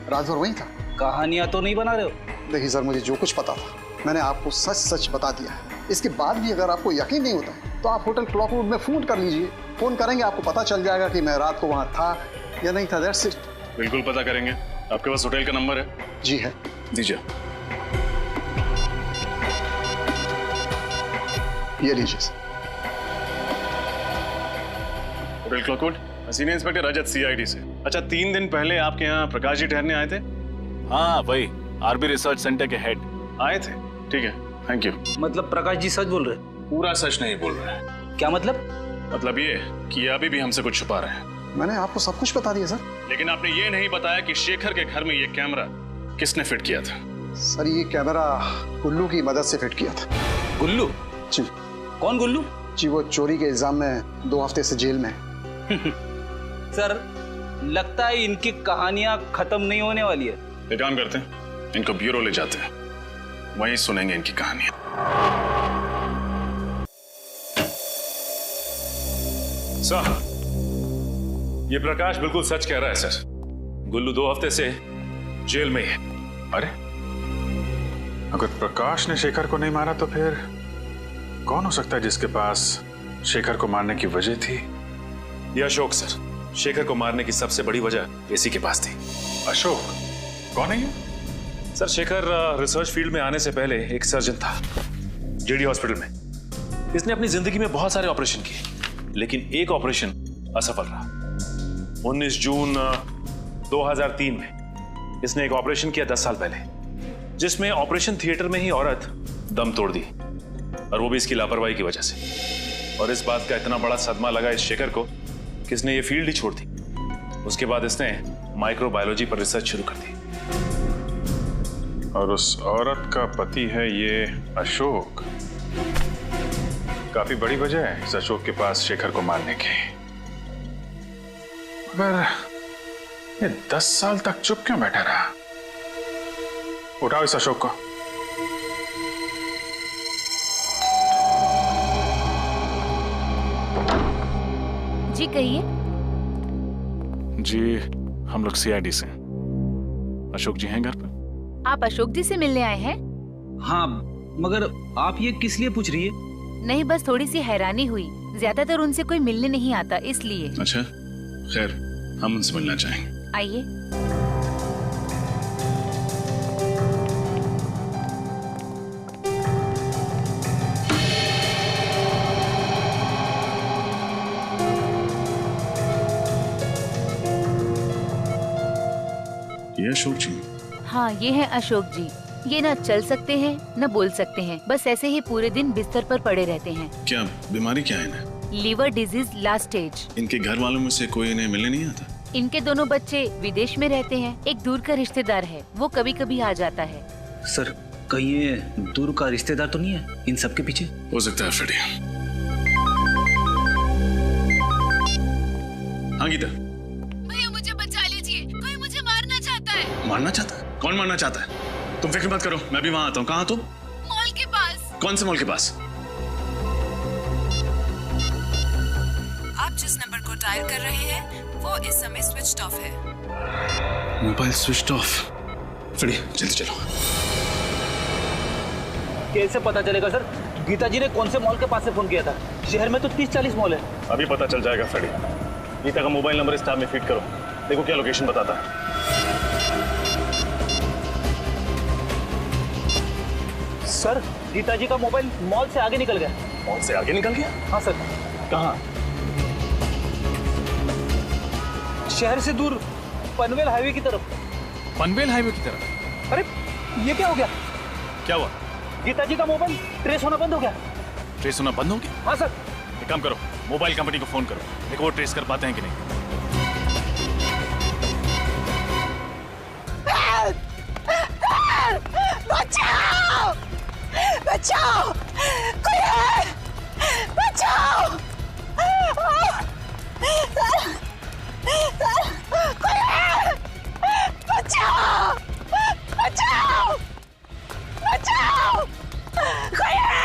M: रात भर वहीं था।
E: कहानियां तो नहीं बना रहे हो?
M: देखिए सर, मुझे जो कुछ पता था मैंने आपको सच सच बता दिया है। इसके बाद भी अगर आपको यकीन नहीं होता है तो आप होटल क्लॉकवुड में फोन कर लीजिए। फोन करेंगे, आपको पता चल जाएगा कि मैं रात को वहाँ था या नहीं था। That's it.
G: बिल्कुल पता करेंगे। आपके पास होटल का नंबर है?
M: जी है।
G: दीजिए।
M: ये लीजिए।
G: होटल क्लॉकवुड, सीनियर इंस्पेक्टर रजत सीआईडी से। अच्छा, 3 दिन पहले आपके यहाँ प्रकाश जी ठहरने आए थे? हाँ वही, आरबी रिसर्च सेंटर के हेड आए थे। ठीक है, थैंक यू।
E: मतलब प्रकाश जी सच बोल रहे?
G: पूरा सच नहीं बोल रहे।
E: क्या मतलब?
G: मतलब ये कि अभी भी हमसे कुछ छुपा रहे हैं।
M: मैंने आपको सब कुछ बता दिया सर।
G: लेकिन आपने ये नहीं बताया कि शेखर के घर में ये कैमरा किसने फिट किया था?
M: सर ये कैमरा गुल्लू की मदद से फिट किया था।
E: गुल्लू?
M: जी।
E: कौन गुल्लू?
M: जी वो चोरी के इल्जाम में 2 हफ्ते से जेल में है।
E: सर लगता है इनकी कहानियां खत्म नहीं होने वाली है।
G: एक काम करते हैं, इनको ब्यूरो ले जाते हैं, वहीं सुनेंगे इनकी कहानियां।
L: साहब, ये प्रकाश बिल्कुल सच कह रहा है सर। गुल्लू 2 हफ्ते से जेल में है।
F: अरे अगर प्रकाश ने शेखर को नहीं मारा तो फिर कौन हो सकता है जिसके पास शेखर को मारने की वजह थी?
L: ये अशोक सर, शेखर को मारने की सबसे बड़ी वजह इसी के पास थी।
F: अशोक? कौन है ये?
L: सर शेखर रिसर्च फील्ड में आने से पहले एक सर्जन था। जेडी हॉस्पिटल में। इसने अपनी जिंदगी में बहुत सारे ऑपरेशन किए, लेकिन एक ऑपरेशन असफल रहा। 19 जून 2003 में इसने एक ऑपरेशन किया 10 साल पहले, जिसमें ऑपरेशन थिएटर में ही औरत दम तोड़ दी, और वो भी इसकी लापरवाही की वजह से। और इस बात का इतना बड़ा सदमा लगा इस शेखर को कि इसने ये फील्ड ही छोड़ दी। उसके बाद इसने माइक्रोबायोलॉजी पर रिसर्च शुरू कर दी।
F: और उस औरत का पति है ये अशोक। काफी बड़ी वजह है इस अशोक के पास शेखर को मारने की। मगर ये 10 साल तक चुप क्यों बैठा रहा? उठाओ इस अशोक को।
A: जी कहिए।
G: जी हम लोग सीआईडी से। अशोक जी हैं घर पर?
A: आप अशोक जी से मिलने आए हैं?
E: हाँ, मगर आप ये किस लिए पूछ रही है?
A: नहीं, बस थोड़ी सी हैरानी हुई। ज्यादातर उनसे कोई मिलने नहीं आता, इसलिए।
G: अच्छा, खैर हम उनसे मिलना चाहेंगे।
A: आइए।
G: ये अशोक जी?
A: हाँ, ये है अशोक जी। ये ना चल सकते हैं न बोल सकते हैं, बस ऐसे ही पूरे दिन बिस्तर पर पड़े रहते हैं।
G: क्या बीमारी क्या है इन्हें?
A: Liver disease last stage.
G: इनके घर वालों में से कोई इन्हें मिलने नहीं आता?
A: इनके दोनों बच्चे विदेश में रहते हैं। एक दूर का रिश्तेदार है, वो कभी कभी आ जाता है।
E: सर, कहीं ये दूर का रिश्तेदार तो नहीं है इन सब के पीछे?
G: हो सकता है फ्रेडी। हाँ गीता।
K: भैया मुझे बचा लीजिए, कोई मुझे मारना चाहता है।
G: मारना चाहता है? कौन मारना चाहता है? तुम फिक्र मत करो, मैं भी वहां आता हूँ। कहाँ तुम?
K: मॉल के पास।
G: कौन से मॉल के पास?
C: आप जिस नंबर को डायल कर रहे हैं वो इस समय स्विच ऑफ है।
G: Mobile switch off. फ्रेडी जल्दी चलो।
E: कैसे पता चलेगा सर? गीता जी ने कौन से मॉल के पास से फोन किया था? शहर में तो 30-40 मॉल है।
T: अभी पता चल जाएगा फ्रेडी। गीता का मोबाइल नंबर इस टैब में फीड करो, देखो क्या लोकेशन बताता है।
E: सर, गीता जी का मोबाइल मॉल से आगे निकल गया।
T: मॉल से आगे निकल गया?
E: हाँ सर।
T: कहाँ?
E: शहर से दूर, पनवेल हाईवे की तरफ।
G: पनवेल हाईवे की तरफ?
E: अरे ये क्या हो गया?
G: क्या हुआ?
E: गीता जी का मोबाइल ट्रेस होना बंद हो गया।
G: ट्रेस होना बंद हो गया?
E: हाँ सर।
G: एक काम करो, मोबाइल कंपनी को फोन करो, देखो वो ट्रेस कर पाते हैं कि नहीं।
N: बचाओ! बचाओ! कोई है! बचाओ! कोई है! बचाओ! बचाओ! बचाओ! कोई है!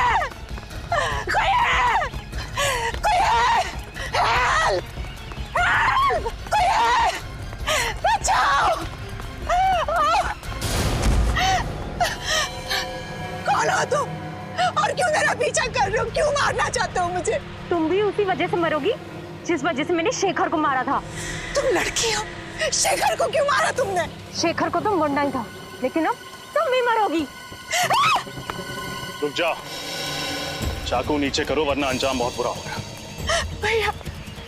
N: कोई है! कोई है! हेल्प! हेल्प! कोई है! बचाओ! कौन हो तुम? और क्यों मेरा पीछा कर रहे हो? क्यों मारना चाहते हो मुझे?
V: तुम भी उसी वजह से मरोगी जिस वजह से मैंने शेखर को मारा था।
N: तुम लड़की हो, शेखर को क्यों मारा तुमने?
V: शेखर को तो मरना ही था, लेकिन अब तुम भी मरोगी।
T: रुक जाओ, चाकू नीचे करो वरना अंजाम बहुत बुरा होगा।
N: भैया,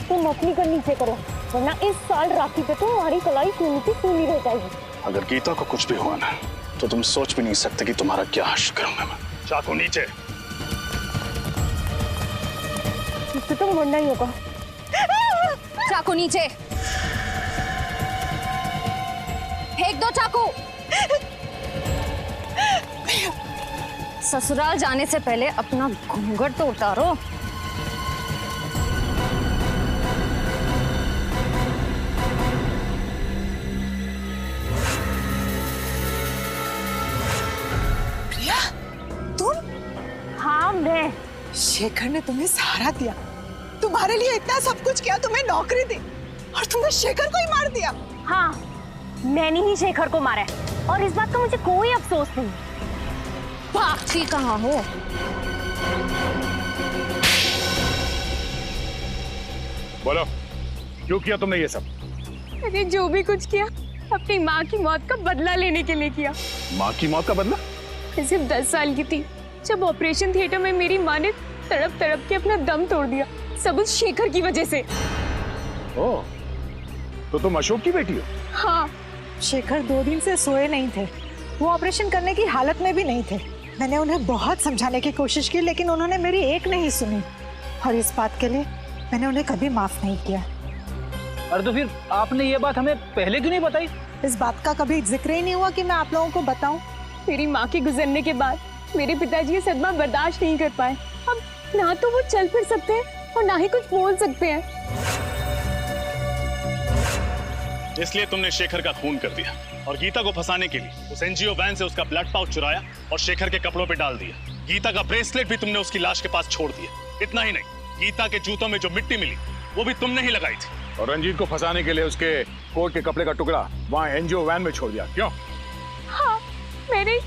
V: तुम अपनी को नीचे करो, वरना इस साल राखी पे तुम्हारी कलाई खूनी की खूनी रह जाएगी।
T: अगर गीता को कुछ भी हुआ ना, तो तुम सोच भी नहीं सकते कि तुम्हारा क्या हश्र करूंगा मैं। चाकू नीचे।
V: इससे तो मरना ही होगा।
K: चाकू नीचे। फेंक दो चाकू। ससुराल जाने से पहले अपना घूंघट तो उतारो।
N: प्रिया, तुम?
V: हाँ मैं।
N: शेखर ने तुम्हें सहारा दिया, तुम्हारे लिए इतना सब कुछ किया, तुम्हें नौकरी दी, और तुमने शेखर को ही मार दिया।
V: हाँ, मैंने ही शेखर को मारा है और इस बात का मुझे कोई अफसोस नहीं।
K: भागती कहाँ हो?
T: बोलो, क्यों किया तुमने ये सब?
V: मैंने जो भी कुछ किया अपनी माँ की मौत का बदला लेने के लिए किया।
T: माँ की मौत का बदला?
V: मैं सिर्फ 10 साल की थी जब ऑपरेशन थिएटर में मेरी माँ ने तड़प तड़प के अपना दम तोड़ दिया, सब उस शेखर की वजह से।
D: ओह, तो तुम अशोक की बेटी हो?
V: हाँ।
N: शेखर 2 दिन से सोए नहीं थे, वो ऑपरेशन करने की हालत में भी नहीं थे। मैंने उन्हें बहुत समझाने की कोशिश की, लेकिन उन्होंने मेरी एक नहीं सुनी, और इस बात के लिए मैंने उन्हें कभी माफ नहीं किया।
E: अरे तो फिर आपने ये बात हमें पहले क्यों नहीं बताई?
N: इस बात का कभी जिक्र ही नहीं हुआ कि मैं आप लोगों को बताऊं।
V: मेरी माँ के गुजरने के बाद मेरे पिताजी ये सदमा बर्दाश्त नहीं कर पाए। अब ना तो वो चल फिर सकते हैं और ना ही कुछ बोल सकते हैं।
D: इसलिए तुमने शेखर का खून कर दिया और गीता को फंसाने के लिए उस एनजीओ वैन से उसका ब्लड पाउच चुराया और शेखर के कपड़ों पे डाल दिया। गीता का ब्रेसलेट भी तुमने उसकी लाश के पास छोड़ दिया। इतना ही नहीं, गीता के जूतों में जो मिट्टी मिली वो भी तुमने ही लगाई थी। और रंजीत को फंसाने के लिए उसके कोट के कपड़े का टुकड़ा वहाँ एनजीओ वैन में छोड़ दिया। क्यों?
V: हाँ, मैंने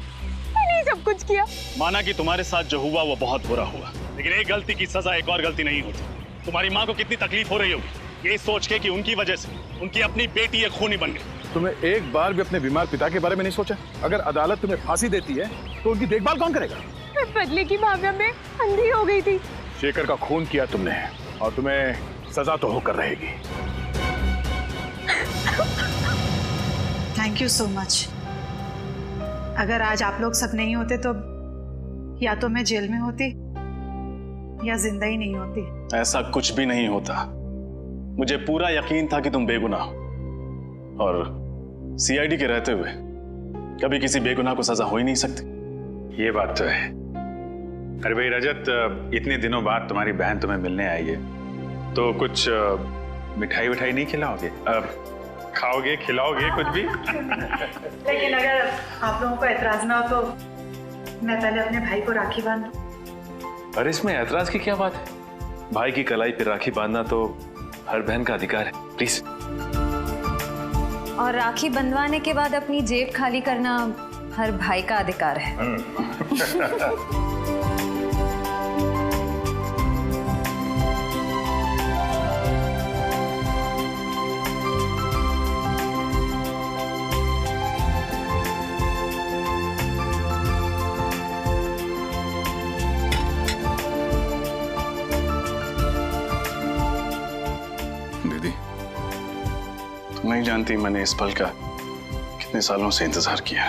V: सब कुछ किया।
D: माना कि तुम्हारे साथ जो हुआ वो बहुत बुरा हुआ, लेकिन एक गलती की सजा एक और गलती नहीं होती। तुम्हारी माँ को कितनी तकलीफ हो रही होगी ये सोच के कि उनकी वजह से उनकी अपनी बेटी एक खूनी बन गई। तुम्हें एक बार भी अपने बीमार पिता के बारे में नहीं सोचा? अगर अदालत तुम्हें फांसी देती है तो उनकी देखभाल कौन करेगा?
V: मैं बदले की भावना में अंधी हो गई थी।
D: शेखर का खून किया तुमने और तुम्हें सजा तो होकर रहेगी।
N: Thank you so much. अगर आज आप लोग सब नहीं होते तो या तो मैं जेल में होती या जिंदा ही नहीं होती।
L: ऐसा कुछ भी नहीं होता। मुझे पूरा यकीन था कि तुम बेगुनाह हो, और सीआईडी के रहते हुए कभी किसी बेगुनाह को सजा हो ही नहीं सकती।
F: ये बात तो है। अरे भाई रजत, इतने दिनों बाद तुम्हारी बहन तुम्हें मिलने आई है, तो कुछ मिठाई विठाई नहीं खिलाओगे? खाओगे, खिलाओगे कुछ भी?
N: लेकिन अगर आप लोगों को एतराज ना हो तो मैं पहले अपने भाई को राखी बांध दूं।
L: अरे इसमें एतराज की क्या बात है? भाई की कलाई पर राखी बांधना तो हर बहन का अधिकार है। प्लीज।
K: और राखी बंधवाने के बाद अपनी जेब खाली करना हर भाई का अधिकार है।
L: नहीं जानती मैंने इस पल का कितने सालों से इंतजार किया।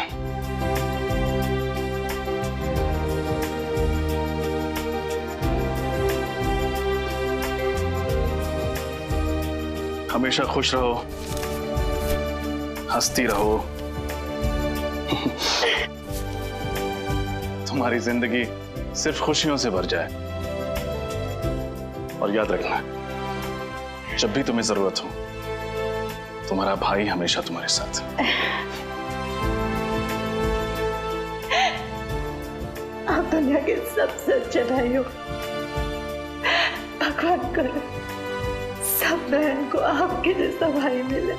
L: हमेशा खुश रहो, हंसती रहो। तुम्हारी जिंदगी सिर्फ खुशियों से भर जाए। और याद रखना, जब भी तुम्हें जरूरत हो तुम्हारा भाई हमेशा तुम्हारे साथ।
N: आप दुनिया के सबसे अच्छे भाई हो। भगवान करे सब बहन को आपके जैसा भाई मिले।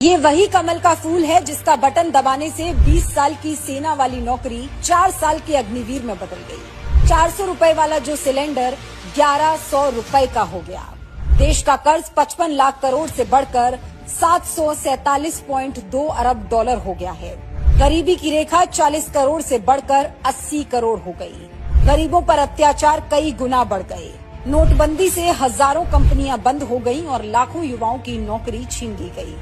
I: ये वही कमल का फूल है जिसका बटन दबाने से 20 साल की सेना वाली नौकरी 4 साल के अग्निवीर में बदल गई। 400 रुपए वाला जो सिलेंडर 1100 रुपए का हो गया। देश का कर्ज 55 लाख करोड़ से बढ़कर 747.2 अरब डॉलर हो गया है। गरीबी की रेखा 40 करोड़ से बढ़कर 80 करोड़ हो गई। गरीबों पर अत्याचार कई गुना बढ़ गए। नोटबंदी से हजारों कंपनियां बंद हो गईं और लाखों युवाओं की नौकरी छीन ली गई।